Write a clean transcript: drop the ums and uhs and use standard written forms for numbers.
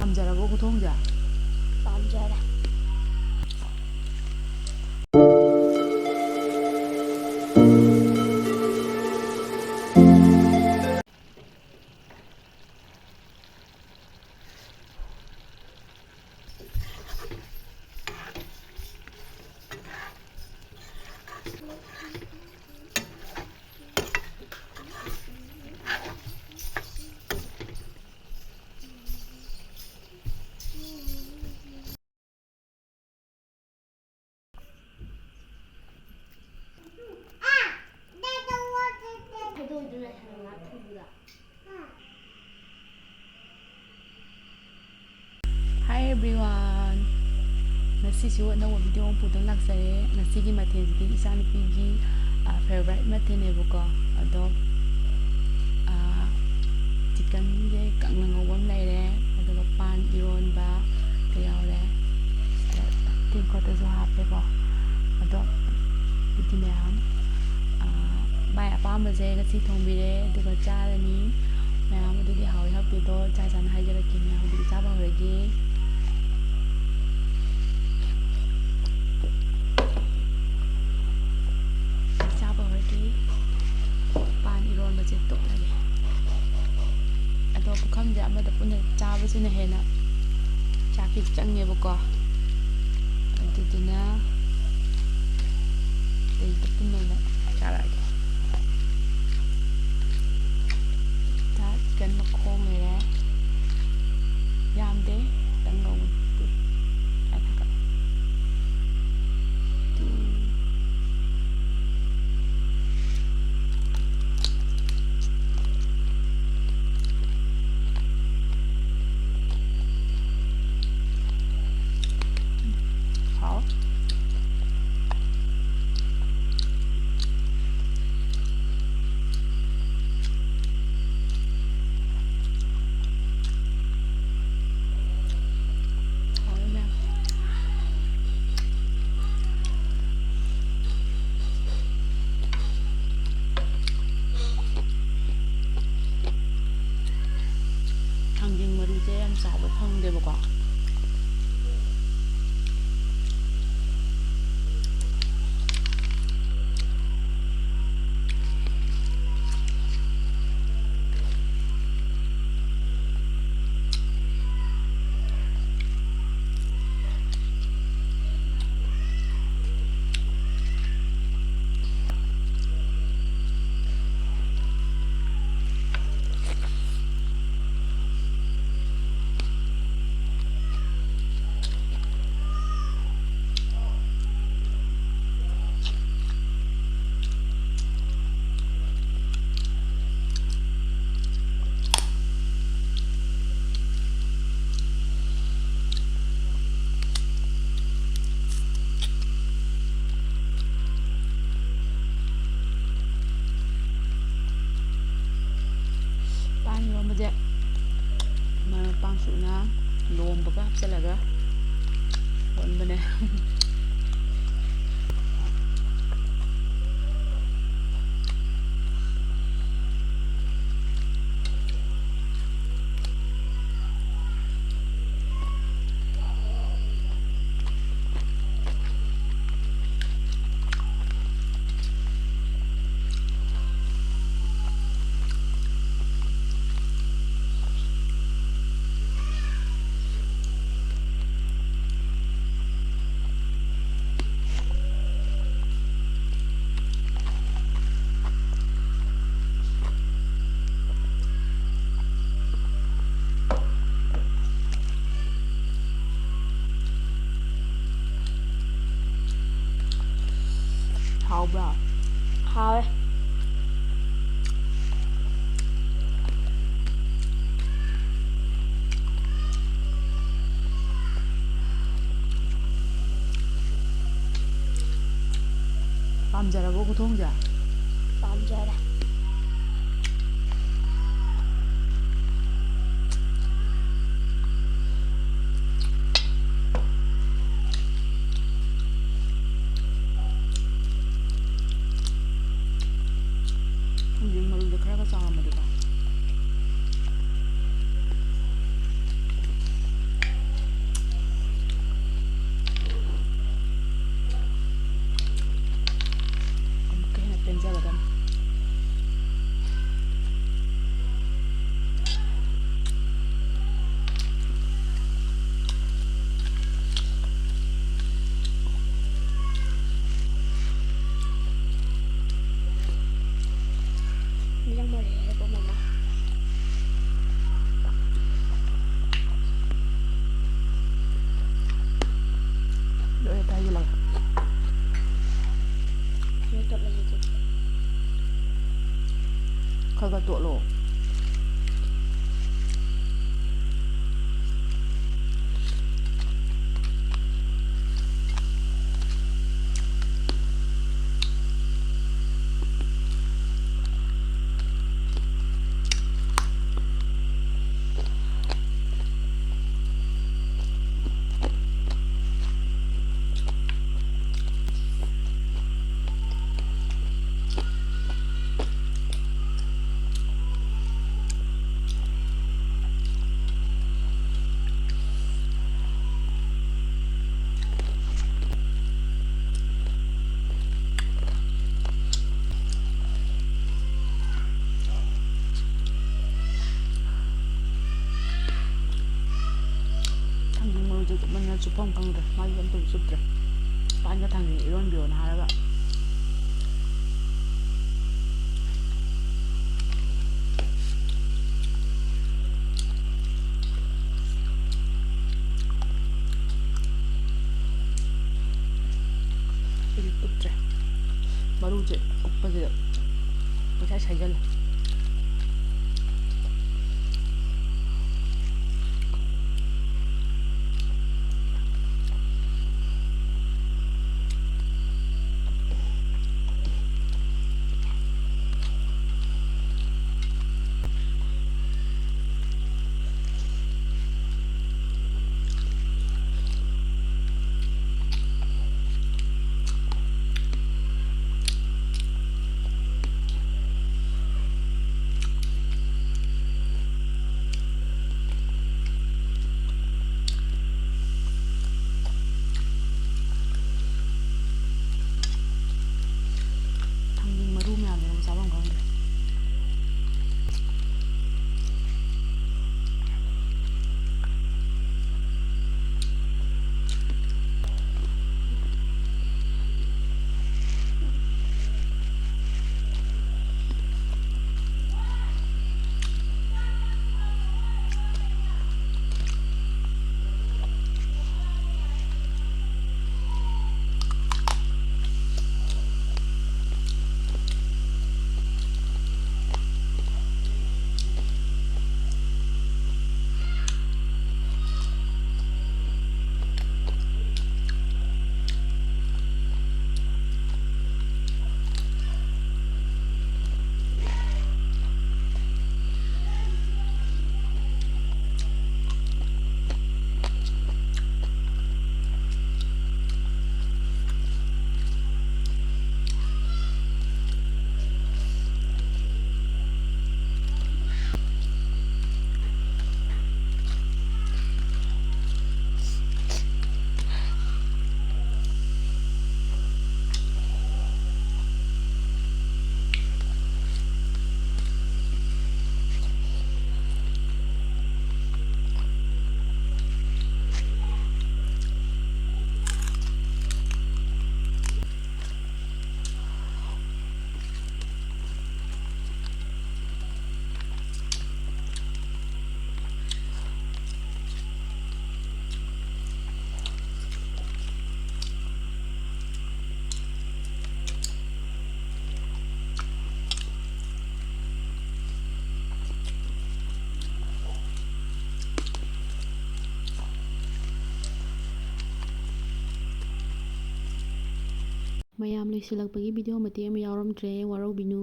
ꯄꯥꯝꯖꯔꯕꯣ ꯈꯨꯊꯣꯡꯁꯦ? ꯄꯥꯝꯖꯔꯦ꯫ Hi everyone! ꯉꯁꯤꯁꯨ ꯑꯅꯧꯕ video ꯑꯃ ꯄꯨꯗꯨꯅ ꯂꯥꯛꯆꯔꯦ꯫ ꯉꯁꯤꯒꯤ ꯃꯊꯦꯜꯁꯤꯗꯤ ꯏꯆꯥꯅꯨꯄꯤꯒꯤ ꯐꯦꯚꯣꯔꯥꯏꯠ ꯃꯊꯦꯜꯅꯦꯕꯀꯣ꯫ ꯑꯗꯣ ꯆꯤꯛꯀꯟꯁꯦ ꯀꯪꯅ ꯉꯧꯕ ꯑꯃ ꯂꯩꯔꯦ, ꯑꯗꯨꯒ ꯄꯥꯟ ꯏꯔꯣꯟꯕ ꯌꯥꯎꯔꯦ, ꯇꯦꯡꯀꯣꯠꯇꯁꯨ ꯍꯥꯞꯄꯦꯀꯣ꯫ ꯑꯗꯣ ꯑꯗꯨꯗꯤ ꯃꯌꯥꯝ ꯃꯥꯏ ꯑꯄꯥꯝꯕꯁꯦ ꯉꯁꯤ ꯊꯣꯡꯕꯤꯔꯦ, ꯑꯗꯨꯒ ꯆꯥꯔꯅꯤ ꯃꯌꯥꯝ꯫ ꯑꯗꯨꯗꯤ ꯍꯥꯎꯏ ꯍꯥꯎꯇꯦꯗꯣ ꯆꯥ ꯆꯥꯅ ꯍꯥꯏꯖꯔꯛꯀꯦ ꯃꯌꯥꯝ꯫ ꯑꯗꯨꯗꯤ ꯆꯥꯕ ꯍꯧꯔꯒꯦ꯫ ꯆꯥꯕ ꯍꯧꯔꯒꯦ꯫ ꯄꯥꯟ ꯏꯔꯣꯟꯕꯁꯦ ꯇꯣꯠꯂꯒꯦ꯫ ꯑꯗꯣ ꯄꯨꯈꯝꯁꯦ ꯑꯃꯗ ꯄꯨꯟꯅ ꯆꯥꯕꯁꯤꯅ ꯍꯦꯟꯅ ꯆꯥꯛꯁꯤ ꯆꯪꯉꯦꯕꯀꯣ꯫ ꯑꯗꯨꯗꯨꯅ ꯑꯇꯩꯗ ꯄꯨꯟꯅ ꯑꯣꯏꯅ ꯆꯥꯔꯛꯑꯒꯦ꯫ ꯆꯤꯛꯀꯟ ꯃꯈꯣꯡ ꯂꯩꯔꯦ, ꯌꯥꯝꯗꯦ ꯈꯤꯇꯪ ꯉꯧꯕꯗꯤ ꯍꯥꯎ꯫ ꯍꯥꯎꯋꯦ ꯃꯌꯥꯝ꯫ ꯊꯥꯡꯖꯤꯡ ꯃꯔꯨꯁꯦ ꯌꯥꯝ ꯆꯥꯎꯕ ꯐꯪꯗꯦꯕꯀꯣ꯫ ꯄꯥꯟ ꯏꯔꯣꯟꯕꯁꯦ ꯃꯔꯣꯏ ꯃꯄꯥꯡ ꯁꯨꯅ ꯂꯣꯝꯕꯒ ꯍꯥꯞꯆꯤꯜꯂꯒ ꯂꯣꯟꯕꯅꯦ꯫ ꯍꯥꯎꯕ꯭ꯔꯥ? ꯍꯥꯎꯋꯦ꯫ ꯄꯥꯝꯖꯔꯕꯣ ꯈꯨꯊꯣꯡꯁꯦ? ꯄꯥꯝꯖꯔꯦ꯫ ꯊꯥꯡꯖꯤꯡ ꯃꯔꯨꯁꯦ ꯈꯔꯒ ꯆꯥꯎꯔꯝꯃꯗꯤꯀꯣ ꯆꯨꯞꯐꯝ ꯈꯪꯗ꯭ꯔꯦ ꯃꯥꯗꯤ ꯑꯝꯇꯕꯨ ꯆꯨꯞꯇ꯭ꯔꯦ ꯄꯥꯟꯒ ꯊꯥꯡꯖꯤꯡ ꯏꯔꯣꯟꯕꯤꯌꯣꯅ ꯍꯥꯏꯔꯒ ꯑꯩꯗꯤ ꯀꯨꯞꯇ꯭ꯔꯦ ꯃꯔꯨꯁꯦ ꯀꯨꯞꯄꯁꯤꯗ ꯄꯩꯁꯥ ꯁꯥꯏꯖꯜꯂꯦ ꯊꯥꯡꯖꯤꯡ ꯃꯔꯨ ꯃꯌꯥꯝꯁꯤꯅ ꯆꯥꯐꯝ ꯈꯪꯗ꯭ꯔꯦ ꯃꯌꯥꯝ ꯂꯣꯏꯁꯤꯜꯂꯛꯄꯒꯤ ꯚꯤꯗꯤꯑꯣ ꯃꯇꯦꯛ ꯑꯃ ꯌꯥꯎꯔꯝꯗ꯭ꯔꯦ ꯋꯥꯔꯧꯕꯤꯅꯨ